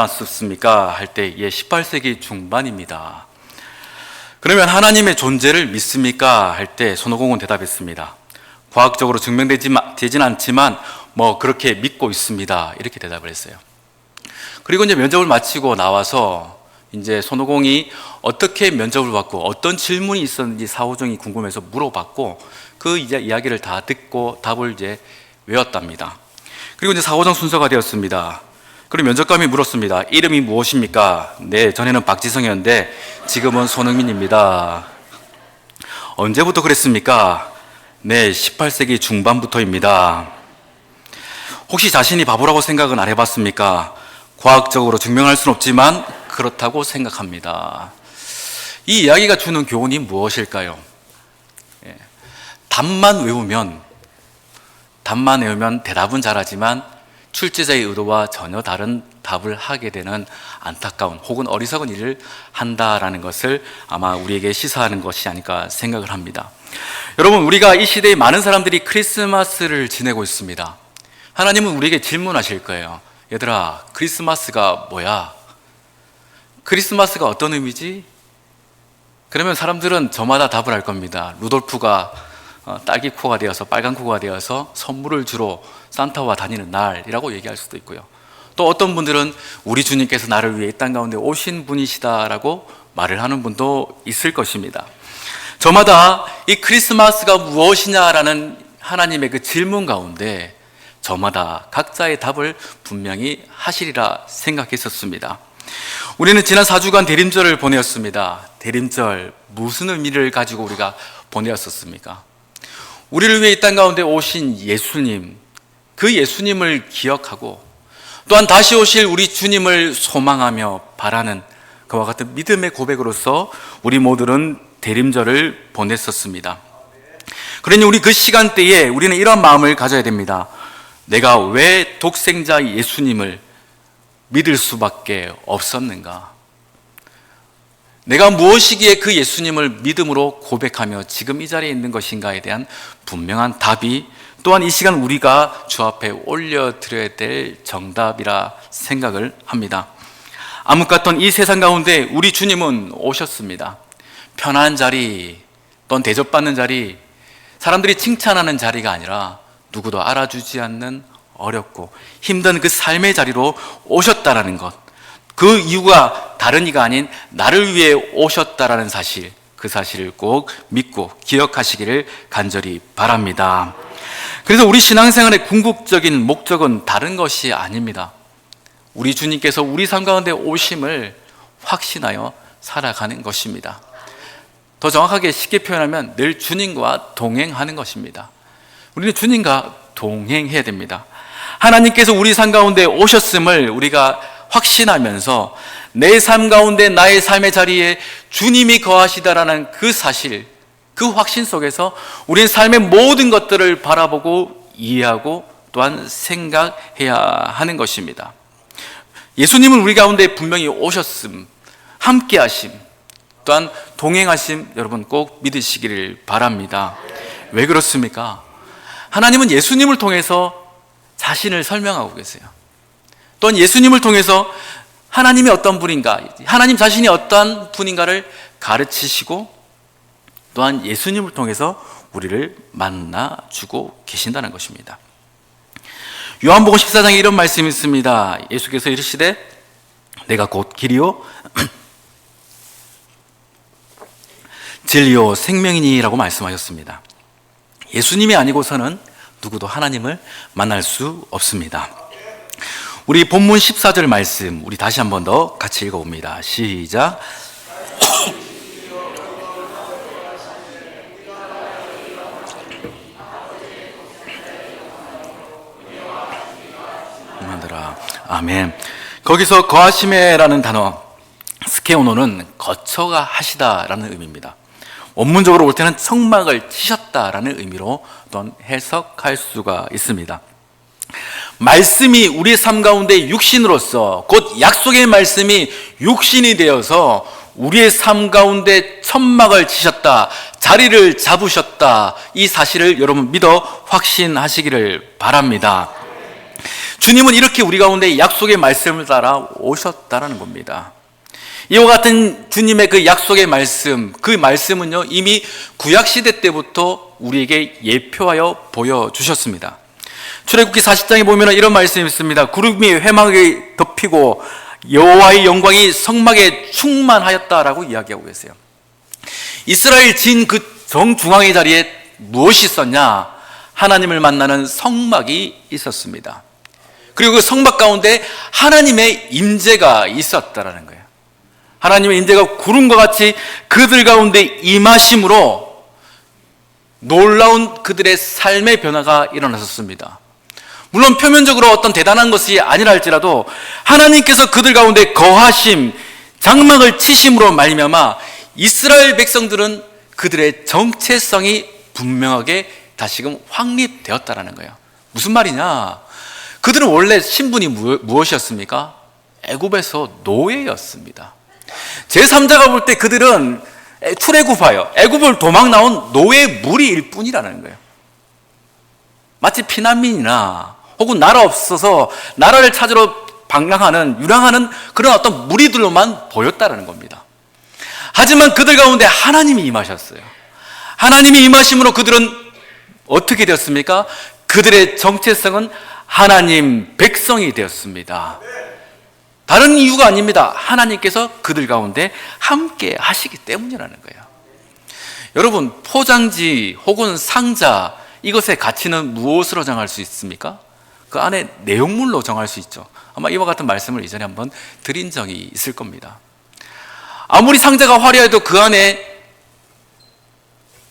맞습니까? 할 때, 예, 18세기 중반입니다. 그러면 하나님의 존재를 믿습니까? 할 때 손오공은 대답했습니다. 과학적으로 증명되진 않지만 그렇게 믿고 있습니다. 이렇게 대답을 했어요. 그리고 이제 면접을 마치고 나와서 이제 손오공이 어떻게 면접을 받고 어떤 질문이 있었는지 사호정이 궁금해서 물어봤고 그 이제 이야기를 다 듣고 답을 이제 외웠답니다. 그리고 이제 사호정 순서가 되었습니다. 그리고 면접관이 물었습니다. 이름이 무엇입니까? 네, 전에는 박지성이었는데 지금은 손흥민입니다. 언제부터 그랬습니까? 네, 18세기 중반부터입니다. 혹시 자신이 바보라고 생각은 안 해봤습니까? 과학적으로 증명할 수는 없지만 그렇다고 생각합니다. 이 이야기가 주는 교훈이 무엇일까요? 답만 외우면 대답은 잘하지만 출제자의 의도와 전혀 다른 답을 하게 되는 안타까운 혹은 어리석은 일을 한다라는 것을 아마 우리에게 시사하는 것이 아닐까 생각을 합니다. 여러분, 우리가 이 시대에 많은 사람들이 크리스마스를 지내고 있습니다. 하나님은 우리에게 질문하실 거예요. 얘들아, 크리스마스가 뭐야? 크리스마스가 어떤 의미지? 그러면 사람들은 저마다 답을 할 겁니다. 루돌프가 딸기 코가 되어서 빨간 코가 되어서 선물을 주러 산타와 다니는 날이라고 얘기할 수도 있고요. 또 어떤 분들은 우리 주님께서 나를 위해 이 땅 가운데 오신 분이시다라고 말을 하는 분도 있을 것입니다. 저마다 이 크리스마스가 무엇이냐라는 하나님의 그 질문 가운데 저마다 각자의 답을 분명히 하시리라 생각했었습니다. 우리는 지난 4주간 대림절을 보내었습니다. 대림절, 무슨 의미를 가지고 우리가 보내었었습니까? 우리를 위해 이 땅 가운데 오신 예수님, 그 예수님을 기억하고 또한 다시 오실 우리 주님을 소망하며 바라는 그와 같은 믿음의 고백으로서 우리 모두는 대림절을 보냈었습니다. 그러니 우리 그 시간대에 우리는 이런 마음을 가져야 됩니다. 내가 왜 독생자 예수님을 믿을 수밖에 없었는가? 내가 무엇이기에 그 예수님을 믿음으로 고백하며 지금 이 자리에 있는 것인가에 대한 분명한 답이 또한 이 시간 우리가 주 앞에 올려드려야 될 정답이라 생각을 합니다. 암흑 같던 이 세상 가운데 우리 주님은 오셨습니다. 편한 자리, 또는 대접받는 자리, 사람들이 칭찬하는 자리가 아니라 누구도 알아주지 않는 어렵고 힘든 그 삶의 자리로 오셨다라는 것, 그 이유가 다른 이가 아닌 나를 위해 오셨다라는 사실, 그 사실을 꼭 믿고 기억하시기를 간절히 바랍니다. 그래서 우리 신앙생활의 궁극적인 목적은 다른 것이 아닙니다. 우리 주님께서 우리 삶 가운데 오심을 확신하여 살아가는 것입니다. 더 정확하게 쉽게 표현하면 늘 주님과 동행하는 것입니다. 우리는 주님과 동행해야 됩니다. 하나님께서 우리 삶 가운데 오셨음을 우리가 확신하면서 내 삶 가운데 나의 삶의 자리에 주님이 거하시다라는 그 사실, 그 확신 속에서 우리는 삶의 모든 것들을 바라보고 이해하고 또한 생각해야 하는 것입니다. 예수님은 우리 가운데 분명히 오셨음, 함께 하심, 또한 동행하심, 여러분 꼭 믿으시기를 바랍니다. 왜 그렇습니까? 하나님은 예수님을 통해서 자신을 설명하고 계세요. 또한 예수님을 통해서 하나님이 어떤 분인가, 하나님 자신이 어떤 분인가를 가르치시고 또한 예수님을 통해서 우리를 만나주고 계신다는 것입니다. 요한복음 14장에 이런 말씀이 있습니다. 예수께서 이르시되 내가 곧 길이요 진리요 생명이니라고 말씀하셨습니다. 예수님이 아니고서는 누구도 하나님을 만날 수 없습니다. 우리 본문 14절 말씀 우리 다시 한 번 더 같이 읽어봅니다. 시작. 아멘. 거기서 거하시메라는 단어, 스케오노는 거처가 하시다라는 의미입니다. 원문적으로 볼 때는 성막을 치셨다라는 의미로 또한 해석할 수가 있습니다. 말씀이 우리의 삶 가운데 육신으로서 곧 약속의 말씀이 육신이 되어서 우리의 삶 가운데 천막을 치셨다, 자리를 잡으셨다, 이 사실을 여러분 믿어 확신하시기를 바랍니다. 주님은 이렇게 우리 가운데 약속의 말씀을 따라 오셨다라는 겁니다. 이와 같은 주님의 그 약속의 말씀, 그 말씀은요, 이미 구약시대 때부터 우리에게 예표하여 보여주셨습니다. 출애굽기 40장에 보면 이런 말씀이 있습니다. 구름이 회막에 덮이고 여호와의 영광이 성막에 충만하였다라고 이야기하고 계세요. 이스라엘 진 그 정중앙의 자리에 무엇이 있었냐? 하나님을 만나는 성막이 있었습니다. 그리고 그 성막 가운데 하나님의 임재가 있었다라는 거예요. 하나님의 임재가 구름과 같이 그들 가운데 임하심으로 놀라운 그들의 삶의 변화가 일어났었습니다. 물론 표면적으로 어떤 대단한 것이 아니라 할지라도 하나님께서 그들 가운데 거하심, 장막을 치심으로 말미암아 이스라엘 백성들은 그들의 정체성이 분명하게 다시금 확립되었다라는 거예요. 무슨 말이냐? 그들은 원래 신분이 무엇이었습니까? 애굽에서 노예였습니다. 제3자가 볼 때 그들은 출애굽하여 애굽을 도망 나온 노예 무리일 뿐이라는 거예요. 마치 피난민이나 혹은 나라 없어서 나라를 찾으러 방랑하는, 유랑하는 그런 어떤 무리들로만 보였다는 겁니다. 하지만 그들 가운데 하나님이 임하셨어요. 하나님이 임하심으로 그들은 어떻게 되었습니까? 그들의 정체성은 하나님 백성이 되었습니다. 다른 이유가 아닙니다. 하나님께서 그들 가운데 함께 하시기 때문이라는 거예요. 여러분, 포장지 혹은 상자, 이것의 가치는 무엇으로 정할 수 있습니까? 그 안에 내용물로 정할 수 있죠. 아마 이와 같은 말씀을 이전에 한번 드린 적이 있을 겁니다. 아무리 상자가 화려해도 그 안에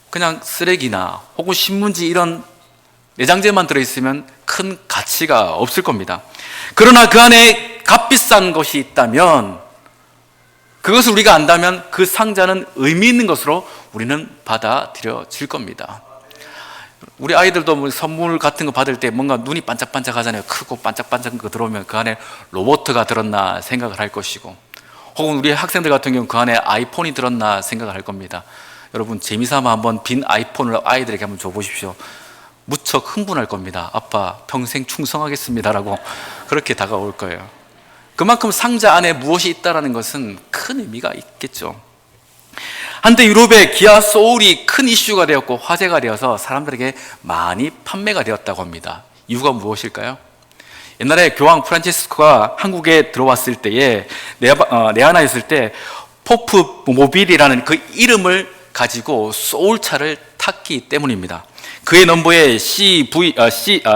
그냥 쓰레기나 혹은 신문지 이런 내장재만 들어있으면 큰 가치가 없을 겁니다. 그러나 그 안에 값비싼 것이 있다면, 그것을 우리가 안다면 그 상자는 의미 있는 것으로 우리는 받아들여질 겁니다. 우리 아이들도 뭐 선물 같은 거 받을 때 뭔가 눈이 반짝반짝 하잖아요. 크고 반짝반짝한 거 들어오면 그 안에 로봇가 들었나 생각을 할 것이고, 혹은 우리 학생들 같은 경우는 그 안에 아이폰이 들었나 생각을 할 겁니다. 여러분, 재미삼아 한번 빈 아이폰을 아이들에게 한번 줘보십시오. 무척 흥분할 겁니다. 아빠 평생 충성하겠습니다라고 그렇게 다가올 거예요. 그만큼 상자 안에 무엇이 있다는 것은 큰 의미가 있겠죠. 한때 유럽의 기아 소울이 큰 이슈가 되었고 화제가 되어서 사람들에게 많이 판매가 되었다고 합니다. 이유가 무엇일까요? 옛날에 교황 프란치스코가 한국에 들어왔을 때에 내하나에 있을 때 포프 모빌이라는 그 이름을 가지고 소울차를 탔기 때문입니다. 그의 넘버에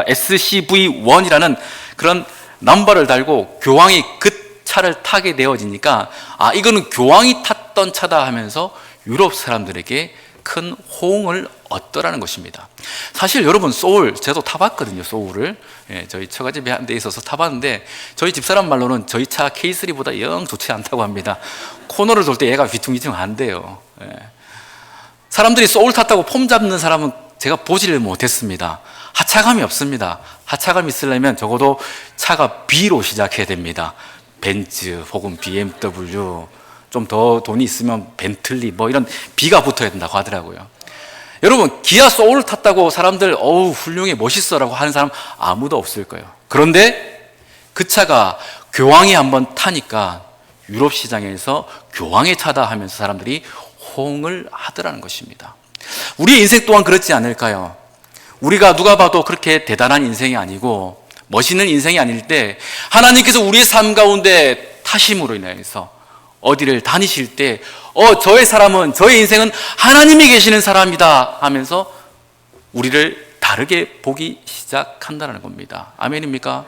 SCV1이라는 그런 넘버를 달고 교황이 그 차를 타게 되어지니까 이거는 교황이 탔던 차다 하면서 유럽 사람들에게 큰 호응을 얻더라는 것입니다. 사실 여러분, 소울 저도 타봤거든요. 소울을 저희 처가집에 한 대 있어서 타봤는데 저희 집사람 말로는 저희 차 K3보다 영 좋지 않다고 합니다. 코너를 돌 때 얘가 비퉁비퉁 안 돼요. 사람들이 소울 탔다고 폼 잡는 사람은 제가 보지를 못했습니다. 하차감이 없습니다. 하차감이 있으려면 적어도 차가 B로 시작해야 됩니다. 벤츠 혹은 BMW, 좀 더 돈이 있으면 벤틀리 뭐 이런 B가 붙어야 된다고 하더라고요. 여러분, 기아 소울 탔다고 사람들 어우 훌륭해 멋있어라고 하는 사람 아무도 없을 거예요. 그런데 그 차가 교황이 한번 타니까 유럽 시장에서 교황의 차다 하면서 사람들이 호응을 하더라는 것입니다. 우리의 인생 또한 그렇지 않을까요? 우리가 누가 봐도 그렇게 대단한 인생이 아니고 멋있는 인생이 아닐 때 하나님께서 우리의 삶 가운데 타심으로 인해서 어디를 다니실 때 저의 사람은, 저의 인생은 하나님이 계시는 사람이다 하면서 우리를 다르게 보기 시작한다는 겁니다. 아멘입니까?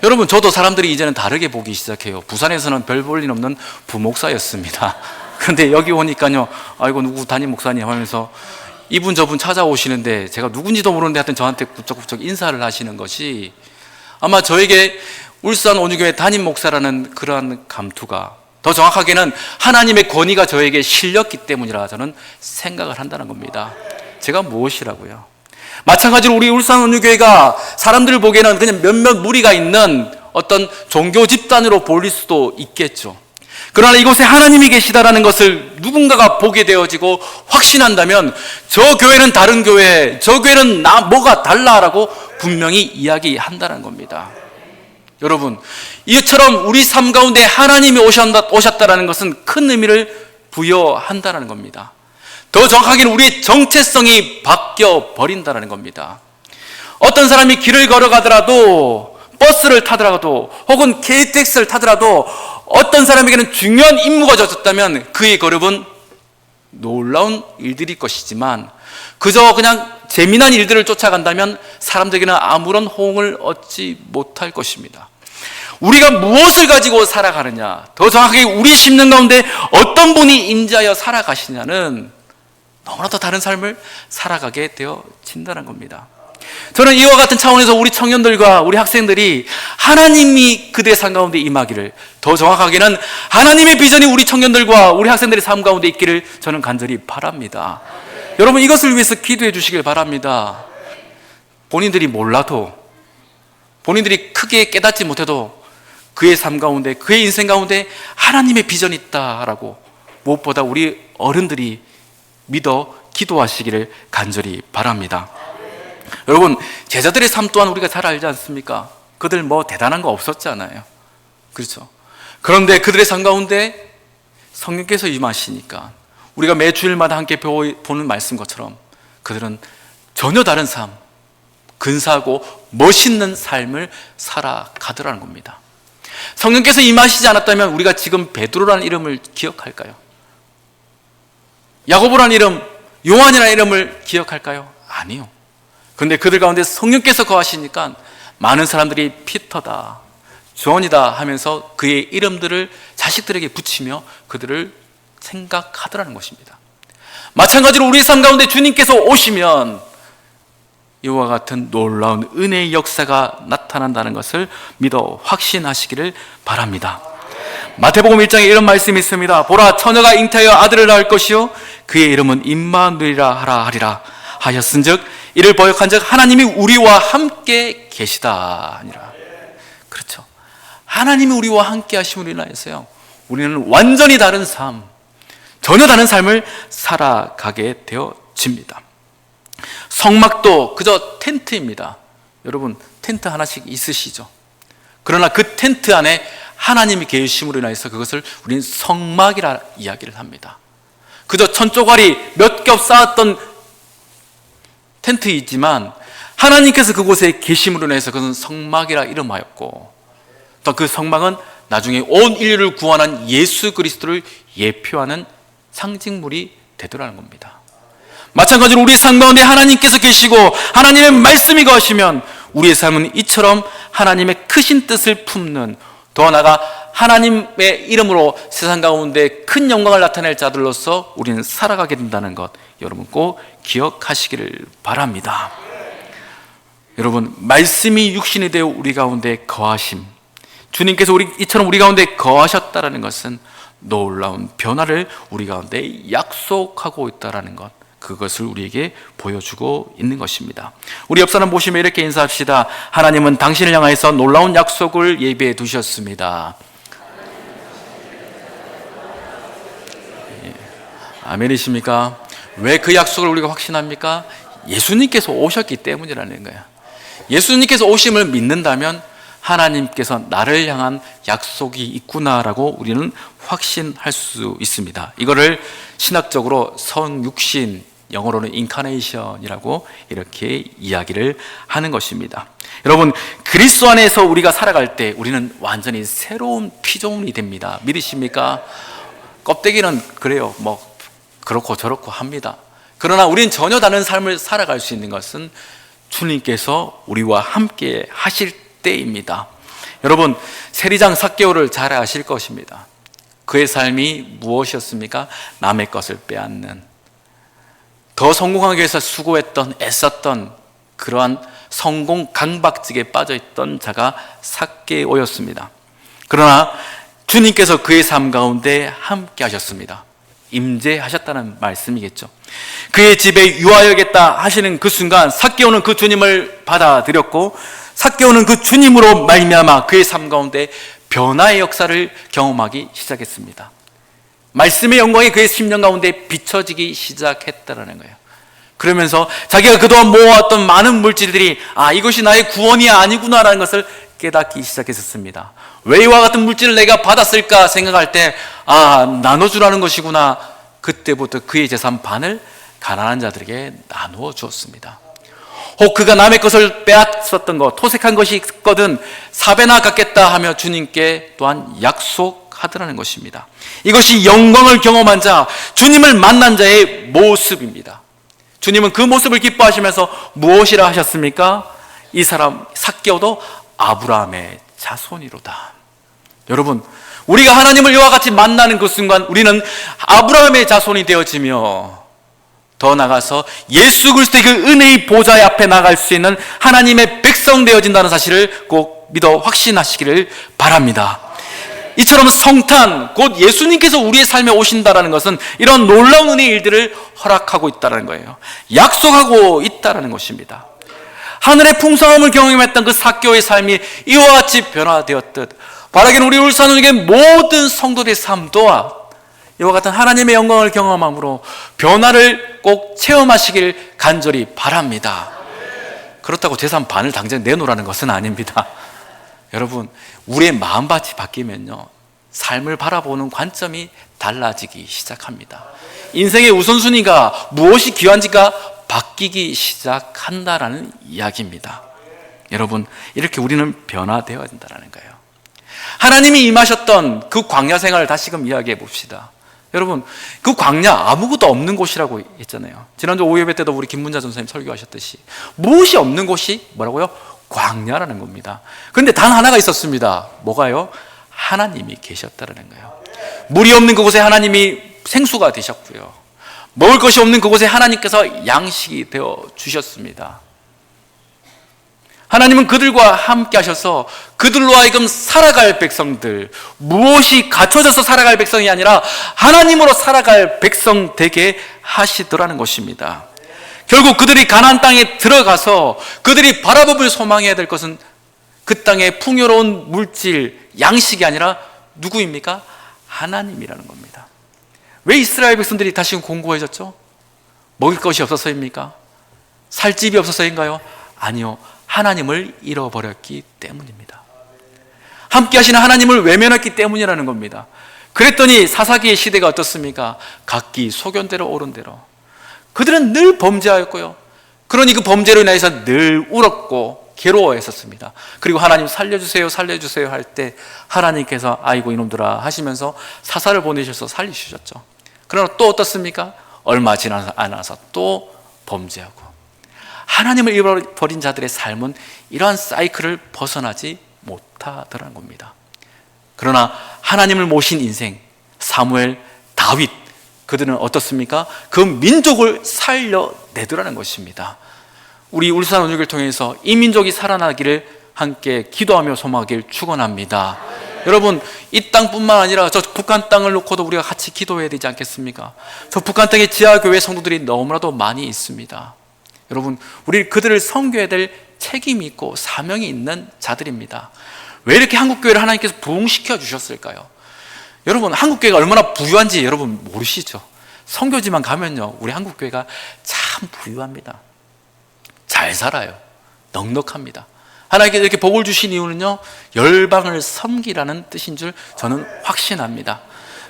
여러분, 저도 사람들이 이제는 다르게 보기 시작해요. 부산에서는 별 볼 일 없는 부목사였습니다. 그런데 여기 오니까요, 아이고 누구 담임 목사님 하면서 이분 저분 찾아오시는데 제가 누군지도 모르는데 하여튼 저한테 굽적굽적 인사를 하시는 것이 아마 저에게 울산 온유교회 담임 목사라는 그러한 감투가, 더 정확하게는 하나님의 권위가 저에게 실렸기 때문이라 저는 생각을 한다는 겁니다. 제가 무엇이라고요? 마찬가지로 우리 울산 온유교회가 사람들 보기에는 그냥 몇몇 무리가 있는 어떤 종교 집단으로 보일 수도 있겠죠. 그러나 이곳에 하나님이 계시다라는 것을 누군가가 보게 되어지고 확신한다면 저 교회는 다른 교회, 저 교회는 뭐가 달라라고 분명히 이야기한다는 겁니다. 여러분, 이처럼 우리 삶 가운데 하나님이 오셨다라는 것은 큰 의미를 부여한다는 겁니다. 더 정확하게는 우리의 정체성이 바뀌어 버린다는 겁니다. 어떤 사람이 길을 걸어가더라도, 버스를 타더라도, 혹은 KTX를 타더라도 어떤 사람에게는 중요한 임무가 줬다면 그의 걸음은 놀라운 일들일 것이지만, 그저 그냥 재미난 일들을 쫓아간다면 사람들에게는 아무런 호응을 얻지 못할 것입니다. 우리가 무엇을 가지고 살아가느냐, 더 정확하게 우리 심령 가운데 어떤 분이 임재하여 살아가시냐는 너무나도 다른 삶을 살아가게 되어진다는 겁니다. 저는 이와 같은 차원에서 우리 청년들과 우리 학생들이 하나님이 그들의 삶 가운데 임하기를, 더 정확하게는 하나님의 비전이 우리 청년들과 우리 학생들의 삶 가운데 있기를 저는 간절히 바랍니다. 여러분, 이것을 위해서 기도해 주시길 바랍니다. 본인들이 몰라도, 본인들이 크게 깨닫지 못해도 그의 삶 가운데, 그의 인생 가운데 하나님의 비전이 있다라고 무엇보다 우리 어른들이 믿어 기도하시기를 간절히 바랍니다. 여러분, 제자들의 삶 또한 우리가 잘 알지 않습니까? 그들 뭐 대단한 거 없었잖아요. 그렇죠? 그런데 그들의 삶 가운데 성령께서 임하시니까 우리가 매 주일마다 함께 보는 말씀 것처럼 그들은 전혀 다른 삶, 근사하고 멋있는 삶을 살아가더라는 겁니다. 성령께서 임하시지 않았다면 우리가 지금 베드로라는 이름을 기억할까요? 야고보라는 이름, 요한이라는 이름을 기억할까요? 아니요. 그런데 그들 가운데 성령께서 거하시니까 많은 사람들이 피터다, 존이다 하면서 그의 이름들을 자식들에게 붙이며 그들을 생각하더라는 것입니다. 마찬가지로 우리의 삶 가운데 주님께서 오시면 이와 같은 놀라운 은혜의 역사가 나타난다는 것을 믿어 확신하시기를 바랍니다. 마태복음 1장에 이런 말씀이 있습니다. 보라, 처녀가 잉태하여 아들을 낳을 것이요 그의 이름은 임마누엘이라 하리라 하셨은즉 이를 보역한즉 하나님이 우리와 함께 계시다 아니라. 그렇죠. 하나님이 우리와 함께 하심으로 인하여서요, 우리는 완전히 다른 삶, 전혀 다른 삶을 살아가게 되어집니다. 성막도 그저 텐트입니다. 여러분, 텐트 하나씩 있으시죠? 그러나 그 텐트 안에 하나님이 계심으로 인해서 그것을 우리는 성막이라 이야기를 합니다. 그저 천조가리 몇 겹 쌓았던 텐트이지만 하나님께서 그곳에 계심으로 인해서 그것은 성막이라 이름하였고, 또 그 성막은 나중에 온 인류를 구원한 예수 그리스도를 예표하는 상징물이 되더라는 겁니다. 마찬가지로 우리의 삶 가운데 하나님께서 계시고 하나님의 말씀이 거하시면 우리의 삶은 이처럼 하나님의 크신 뜻을 품는, 더 나아가 하나님의 이름으로 세상 가운데 큰 영광을 나타낼 자들로서 우리는 살아가게 된다는 것, 여러분 꼭 기억하시기를 바랍니다. 여러분, 말씀이 육신이 되어 우리 가운데 거하심, 주님께서 이처럼 우리 가운데 거하셨다라는 것은 놀라운 변화를 우리 가운데 약속하고 있다라는 것, 그것을 우리에게 보여주고 있는 것입니다. 우리 옆 사람 보시면 이렇게 인사합시다. 하나님은 당신을 향해서 놀라운 약속을 예비해 두셨습니다. 아멘이십니까? 왜 그 약속을 우리가 확신합니까? 예수님께서 오셨기 때문이라는 거예요. 예수님께서 오심을 믿는다면 하나님께서 나를 향한 약속이 있구나라고 우리는 확신할 수 있습니다. 이거를 신학적으로 성육신, 영어로는 인카네이션이라고 이렇게 이야기를 하는 것입니다. 여러분, 그리스도 안에서 우리가 살아갈 때 우리는 완전히 새로운 피조물이 됩니다. 믿으십니까? 껍데기는 그래요, 뭐 그렇고 저렇고 합니다. 그러나 우리는 전혀 다른 삶을 살아갈 수 있는 것은 주님께서 우리와 함께 하실 때입니다. 여러분, 세리장 삭개오를 잘 아실 것입니다. 그의 삶이 무엇이었습니까? 남의 것을 빼앗는, 더 성공하기 위해서 수고했던, 애썼던 그러한 성공 강박증에 빠져있던 자가 삭개오였습니다. 그러나 주님께서 그의 삶 가운데 함께 하셨습니다. 임재하셨다는 말씀이겠죠. 그의 집에 유하여겠다 하시는 그 순간 삭개오는 그 주님을 받아들였고, 삭개오는 그 주님으로 말미암아 그의 삶 가운데 변화의 역사를 경험하기 시작했습니다. 말씀의 영광이 그의 심령 가운데 비춰지기 시작했다는 거예요. 그러면서 자기가 그동안 모아왔던 많은 물질들이 이것이 나의 구원이 아니구나라는 것을 깨닫기 시작했었습니다. 왜 이와 같은 물질을 내가 받았을까 생각할 때, 나눠주라는 것이구나. 그때부터 그의 재산 반을 가난한 자들에게 나누어 주었습니다. 혹 그가 남의 것을 빼앗았던 것, 토색한 것이 있거든 4배나 갚겠다 하며 주님께 또한 약속하더라는 것입니다. 이것이 영광을 경험한 자, 주님을 만난 자의 모습입니다. 주님은 그 모습을 기뻐하시면서 무엇이라 하셨습니까? 이 사람 삭개오도 아브라함의 자손이로다. 여러분, 우리가 하나님을 이와 같이 만나는 그 순간 우리는 아브라함의 자손이 되어지며 더 나아가서 예수 그리스도의 그 은혜의 보좌 앞에 나갈 수 있는 하나님의 백성 되어진다는 사실을 꼭 믿어 확신하시기를 바랍니다. 이처럼 성탄, 곧 예수님께서 우리의 삶에 오신다는 것은 이런 놀라운 은혜의 일들을 허락하고 있다는 거예요. 약속하고 있다는 것입니다. 하늘의 풍성함을 경험했던 그 삭개오의 삶이 이와 같이 변화되었듯 바라기는 우리 울산의 모든 성도들의 삶 또한 이와 같은 하나님의 영광을 경험함으로 변화를 꼭 체험하시길 간절히 바랍니다. 그렇다고 재산 반을 당장 내놓으라는 것은 아닙니다. 여러분, 우리의 마음밭이 바뀌면요, 삶을 바라보는 관점이 달라지기 시작합니다. 인생의 우선순위가 무엇이 귀한지가 바뀌기 시작한다라는 이야기입니다. 여러분, 이렇게 우리는 변화되어야 된다는 거예요. 하나님이 임하셨던 그 광야 생활을 다시금 이야기해 봅시다. 여러분, 그 광야 아무것도 없는 곳이라고 했잖아요. 지난주 오예배 때도 우리 김문자 전사님 설교하셨듯이 무엇이 없는 곳이 뭐라고요? 광야라는 겁니다. 그런데 단 하나가 있었습니다. 뭐가요? 하나님이 계셨다는 거예요. 물이 없는 그곳에 하나님이 생수가 되셨고요, 먹을 것이 없는 그곳에 하나님께서 양식이 되어 주셨습니다. 하나님은 그들과 함께 하셔서 그들로 하여금 살아갈 백성들, 무엇이 갖춰져서 살아갈 백성이 아니라 하나님으로 살아갈 백성 되게 하시더라는 것입니다. 결국 그들이 가나안 땅에 들어가서 그들이 바라보며 소망해야 될 것은 그 땅의 풍요로운 물질, 양식이 아니라 누구입니까? 하나님이라는 겁니다. 왜 이스라엘 백성들이 다시금 공고해졌죠? 먹을 것이 없어서입니까? 살 집이 없어서인가요? 아니요, 하나님을 잃어버렸기 때문입니다. 함께 하시는 하나님을 외면했기 때문이라는 겁니다. 그랬더니 사사기의 시대가 어떻습니까? 각기 소견대로 옳은 대로 그들은 늘 범죄하였고요, 그러니 그 범죄로 인해서 늘 울었고 괴로워했었습니다. 그리고 하나님 살려주세요 살려주세요 할 때 하나님께서 아이고 이놈들아 하시면서 사사를 보내셔서 살리셨죠. 그러나 또 어떻습니까? 얼마 지나지 않아서 또 범죄하고, 하나님을 잃어버린 자들의 삶은 이러한 사이클을 벗어나지 못하더라는 겁니다. 그러나 하나님을 모신 인생, 사무엘, 다윗, 그들은 어떻습니까? 그 민족을 살려내더라는 것입니다. 우리 울산 온유교를 통해서 이 민족이 살아나기를 함께 기도하며 소망하길 축원합니다. 여러분, 이 땅뿐만 아니라 저 북한 땅을 놓고도 우리가 같이 기도해야 되지 않겠습니까? 저 북한 땅에 지하교회 성도들이 너무나도 많이 있습니다. 여러분, 우리 그들을 섬겨야 될 책임이 있고 사명이 있는 자들입니다. 왜 이렇게 한국교회를 하나님께서 부흥시켜 주셨을까요? 여러분, 한국교회가 얼마나 부유한지 여러분 모르시죠? 선교지만 가면요, 우리 한국교회가 참 부유합니다. 잘 살아요. 넉넉합니다. 하나님께서 이렇게 복을 주신 이유는요, 열방을 섬기라는 뜻인 줄 저는 확신합니다.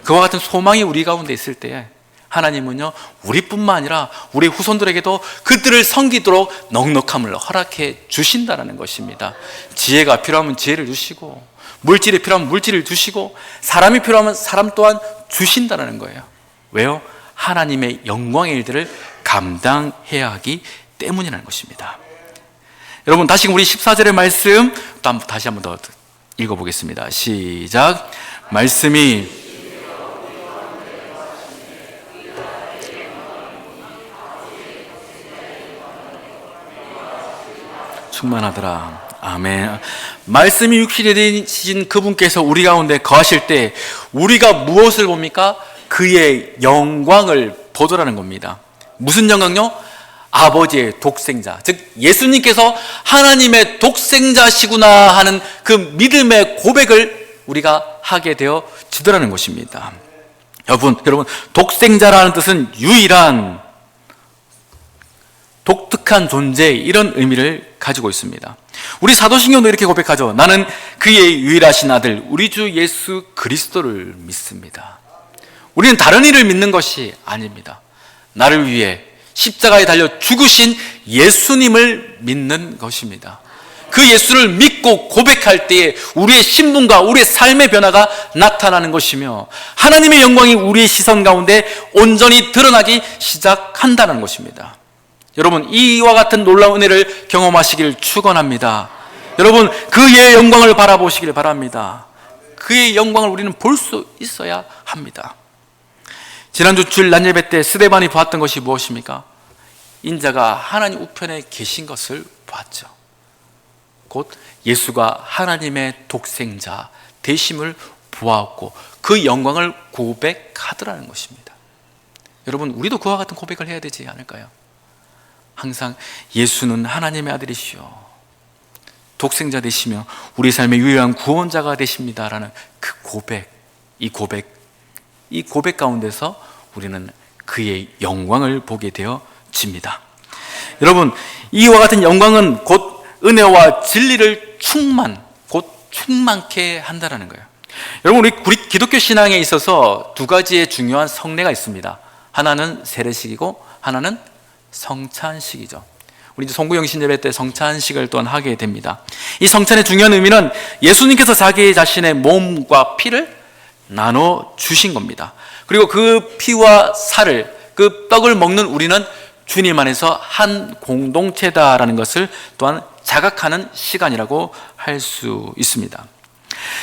그와 같은 소망이 우리 가운데 있을 때에 하나님은요, 우리뿐만 아니라 우리 후손들에게도 그들을 섬기도록 넉넉함을 허락해 주신다는 것입니다. 지혜가 필요하면 지혜를 주시고, 물질이 필요하면 물질을 주시고, 사람이 필요하면 사람 또한 주신다는 거예요. 왜요? 하나님의 영광의 일들을 감당해야 하기 때문이라는 것입니다. 여러분, 다시 우리 14절의 말씀 또 다시 한번 더 읽어보겠습니다. 시작. 말씀이 충만하더라. 아멘. 말씀이 육신이 되신 그분께서 우리 가운데 거하실 때 우리가 무엇을 봅니까? 그의 영광을 보더라는 겁니다. 무슨 영광요? 아버지의 독생자, 즉 예수님께서 하나님의 독생자시구나 하는 그 믿음의 고백을 우리가 하게 되어 지더라는 것입니다. 여러분, 독생자라는 뜻은 유일한 독특한 존재, 이런 의미를 가지고 있습니다. 우리 사도신경도 이렇게 고백하죠. 나는 그의 유일하신 아들 우리 주 예수 그리스도를 믿습니다. 우리는 다른 이를 믿는 것이 아닙니다. 나를 위해 십자가에 달려 죽으신 예수님을 믿는 것입니다. 그 예수를 믿고 고백할 때에 우리의 신분과 우리의 삶의 변화가 나타나는 것이며 하나님의 영광이 우리의 시선 가운데 온전히 드러나기 시작한다는 것입니다. 여러분, 이와 같은 놀라운 은혜를 경험하시길 축원합니다. 여러분, 그의 영광을 바라보시길 바랍니다. 그의 영광을 우리는 볼 수 있어야 합니다. 지난주 주일 낮 예배 때 스데반이 보았던 것이 무엇입니까? 인자가 하나님 우편에 계신 것을 보았죠. 곧 예수가 하나님의 독생자 되심을 보았고 그 영광을 고백하더라는 것입니다. 여러분, 우리도 그와 같은 고백을 해야 되지 않을까요? 항상 예수는 하나님의 아들이시오, 독생자 되시며 우리 삶의 유일한 구원자가 되십니다라는 그 고백, 이 고백 가운데서 우리는 그의 영광을 보게 되어집니다. 여러분, 이와 같은 영광은 곧 은혜와 진리를 충만케 한다는 거예요. 여러분, 우리 기독교 신앙에 있어서 두 가지의 중요한 성례가 있습니다. 하나는 세례식이고 하나는 성찬식이죠. 우리 이제 송구영신 예배 때 성찬식을 또한 하게 됩니다. 이 성찬의 중요한 의미는 예수님께서 자기 자신의 몸과 피를 나눠 주신 겁니다. 그리고 그 피와 살을, 그 떡을 먹는 우리는 주님 안에서 한 공동체다라는 것을 또한 자각하는 시간이라고 할 수 있습니다.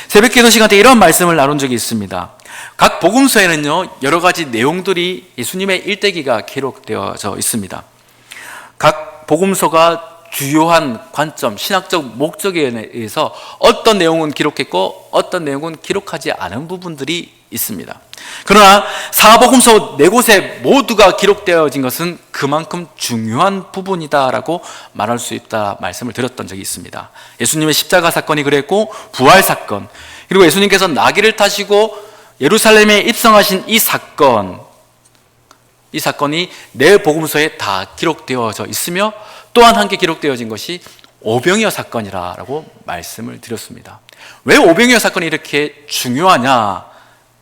새벽 기도 시간 때 이런 말씀을 나눈 적이 있습니다. 각 복음서에는요, 여러 가지 내용들이 예수님의 일대기가 기록되어져 있습니다. 각 복음서가 주요한 관점, 신학적 목적에 의해서 어떤 내용은 기록했고 어떤 내용은 기록하지 않은 부분들이 있습니다. 그러나 사복음서 4곳에 모두가 기록되어진 것은 그만큼 중요한 부분이다라고 말할 수 있다 말씀을 드렸던 적이 있습니다. 예수님의 십자가 사건이 그랬고, 부활 사건, 그리고 예수님께서 나귀를 타시고 예루살렘에 입성하신 이 사건이 4복음서에 다 기록되어져 있으며, 또한 함께 기록되어진 것이 오병이어 사건이라고 말씀을 드렸습니다. 왜 오병이어 사건이 이렇게 중요하냐?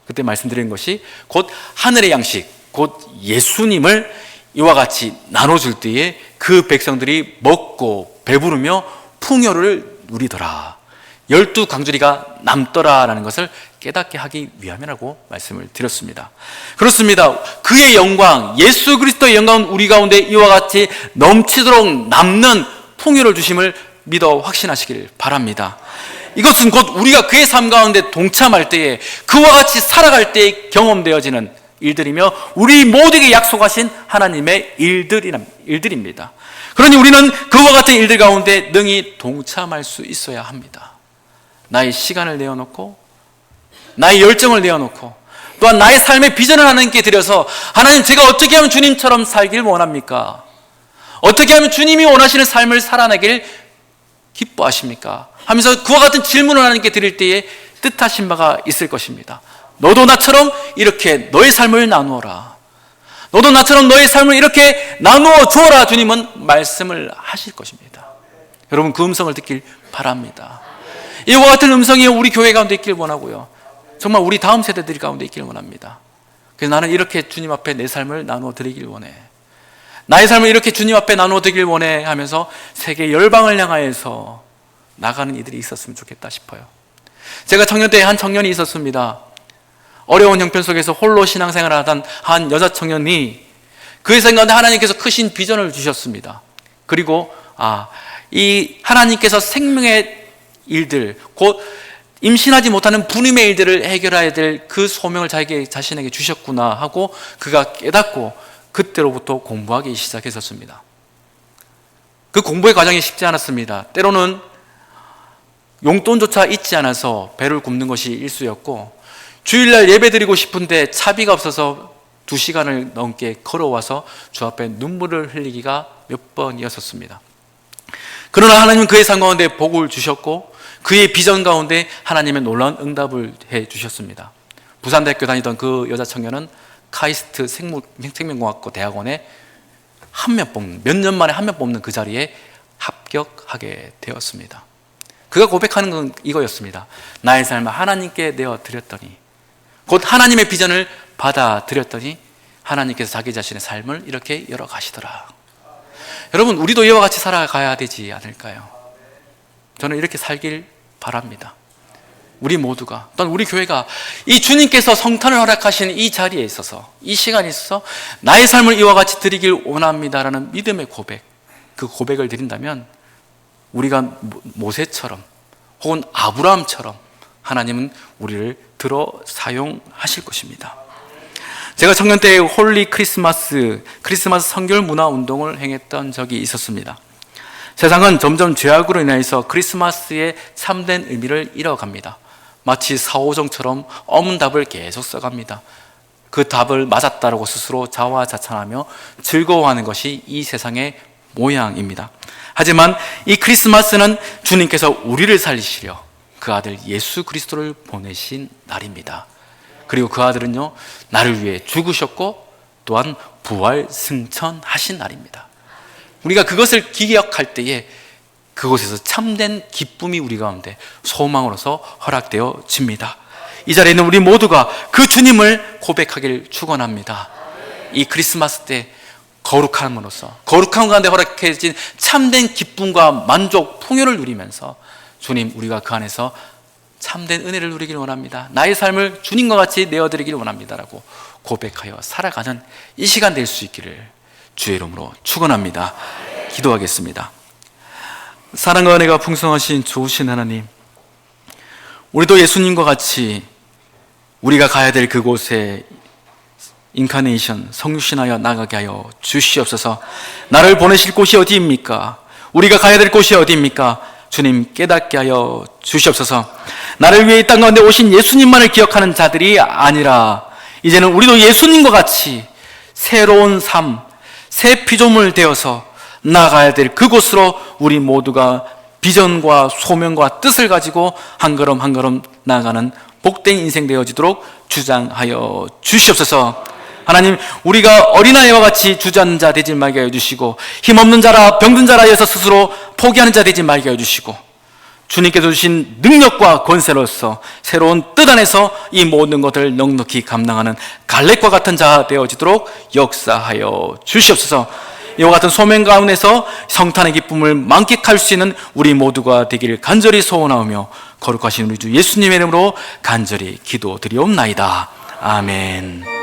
그때 말씀드린 것이 곧 하늘의 양식, 곧 예수님을 이와 같이 나눠줄 때에 그 백성들이 먹고 배부르며 풍요를 누리더라, 12강주리가 남더라라는 것을 깨닫게 하기 위함이라고 말씀을 드렸습니다. 그렇습니다. 그의 영광, 예수 그리스도의 영광은 우리 가운데 이와 같이 넘치도록 남는 풍요를 주심을 믿어 확신하시길 바랍니다. 이것은 곧 우리가 그의 삶 가운데 동참할 때에, 그와 같이 살아갈 때에 경험되어지는 일들이며 우리 모두에게 약속하신 하나님의 일들입니다. 그러니 우리는 그와 같은 일들 가운데 능히 동참할 수 있어야 합니다. 나의 시간을 내어놓고, 나의 열정을 내어놓고, 또한 나의 삶의 비전을 하나님께 드려서, 하나님, 제가 어떻게 하면 주님처럼 살길 원합니까? 어떻게 하면 주님이 원하시는 삶을 살아내길 기뻐하십니까? 하면서 그와 같은 질문을 하나님께 드릴 때에 뜻하신 바가 있을 것입니다. 너도 나처럼 이렇게 너의 삶을 나누어라, 너도 나처럼 너의 삶을 이렇게 나누어 주어라, 주님은 말씀을 하실 것입니다. 여러분, 그 음성을 듣길 바랍니다. 이와 같은 음성이 우리 교회 가운데 있길 원하고요, 정말 우리 다음 세대들 가운데 있길 원합니다. 그래서 나는 이렇게 주님 앞에 내 삶을 나누어 드리길 원해, 나의 삶을 이렇게 주님 앞에 나누어 드리길 원해 하면서 세계 열방을 향하여서 나가는 이들이 있었으면 좋겠다 싶어요. 제가 청년 때 한 청년이 있었습니다. 어려운 형편 속에서 홀로 신앙생활을 하던 한 여자 청년이 그의 생각에 하나님께서 크신 비전을 주셨습니다. 그리고 이 하나님께서 생명의 일들, 곧 임신하지 못하는 분임의 일들을 해결해야 될 그 소명을 자신에게 주셨구나 하고 그가 깨닫고 그때로부터 공부하기 시작했었습니다. 그 공부의 과정이 쉽지 않았습니다. 때로는 용돈조차 있지 않아서 배를 굽는 것이 일쑤였고, 주일날 예배드리고 싶은데 차비가 없어서 2시간을 넘게 걸어와서 주 앞에 눈물을 흘리기가 몇 번이었었습니다. 그러나 하나님은 그의 삶 가운데 복을 주셨고, 그의 비전 가운데 하나님의 놀라운 응답을 해 주셨습니다. 부산대학교 다니던 그 여자 청년은 카이스트 생명공학과 대학원에 몇 년 만에 한 명 뽑는 그 자리에 합격하게 되었습니다. 그가 고백하는 건 이거였습니다. 나의 삶을 하나님께 내어드렸더니, 곧 하나님의 비전을 받아들였더니 하나님께서 자기 자신의 삶을 이렇게 열어가시더라. 여러분, 우리도 이와 같이 살아가야 되지 않을까요? 저는 이렇게 살길 바랍니다. 우리 모두가, 또는 우리 교회가 이 주님께서 성탄을 허락하신 이 자리에 있어서, 이 시간에 있어서 나의 삶을 이와 같이 드리길 원합니다라는 믿음의 고백, 그 고백을 드린다면 우리가 모세처럼 혹은 아브라함처럼 하나님은 우리를 들어 사용하실 것입니다. 제가 청년 때 홀리 크리스마스 성결 문화 운동을 행했던 적이 있었습니다. 세상은 점점 죄악으로 인해서 크리스마스의 참된 의미를 잃어갑니다. 마치 사오정처럼 없는 답을 계속 써갑니다. 그 답을 맞았다라고 스스로 자화자찬하며 즐거워하는 것이 이 세상의 모양입니다. 하지만 이 크리스마스는 주님께서 우리를 살리시려 그 아들 예수 그리스도를 보내신 날입니다. 그리고 그 아들은요, 나를 위해 죽으셨고 또한 부활 승천하신 날입니다. 우리가 그것을 기억할 때에 그곳에서 참된 기쁨이 우리 가운데 소망으로서 허락되어집니다. 이 자리에 있는 우리 모두가 그 주님을 고백하길 축원합니다. 이 크리스마스 때 거룩함으로써, 거룩함 가운데 허락해진 참된 기쁨과 만족, 풍요를 누리면서 주님, 우리가 그 안에서 참된 은혜를 누리길 원합니다. 나의 삶을 주님과 같이 내어드리길 원합니다라고 고백하여 살아가는 이 시간 될 수 있기를 주의 이름으로 축원합니다. 기도하겠습니다. 사랑과 은혜가 풍성하신 좋으신 하나님, 우리도 예수님과 같이 우리가 가야 될 그곳에 인카네이션, 성육신하여 나가게 하여 주시옵소서. 나를 보내실 곳이 어디입니까? 우리가 가야 될 곳이 어디입니까? 주님, 깨닫게 하여 주시옵소서. 나를 위해 이 땅 가운데 오신 예수님만을 기억하는 자들이 아니라 이제는 우리도 예수님과 같이 새로운 삶, 새 피조물 되어서 나가야 될 그곳으로 우리 모두가 비전과 소명과 뜻을 가지고 한 걸음 한 걸음 나아가는 복된 인생 되어지도록 주장하여 주시옵소서. 하나님, 우리가 어린아이와 같이 주저앉는 자 되지 말게 해주시고, 힘없는 자라 병든 자라 해서 스스로 포기하는 자 되지 말게 해주시고, 주님께서 주신 능력과 권세로서 새로운 뜻 안에서 이 모든 것을 넉넉히 감당하는 갈렙과 같은 자 되어지도록 역사하여 주시옵소서. 이와 같은 소명 가운데서 성탄의 기쁨을 만끽할 수 있는 우리 모두가 되기를 간절히 소원하오며 거룩하신 우리 주 예수님의 이름으로 간절히 기도드리옵나이다. 아멘.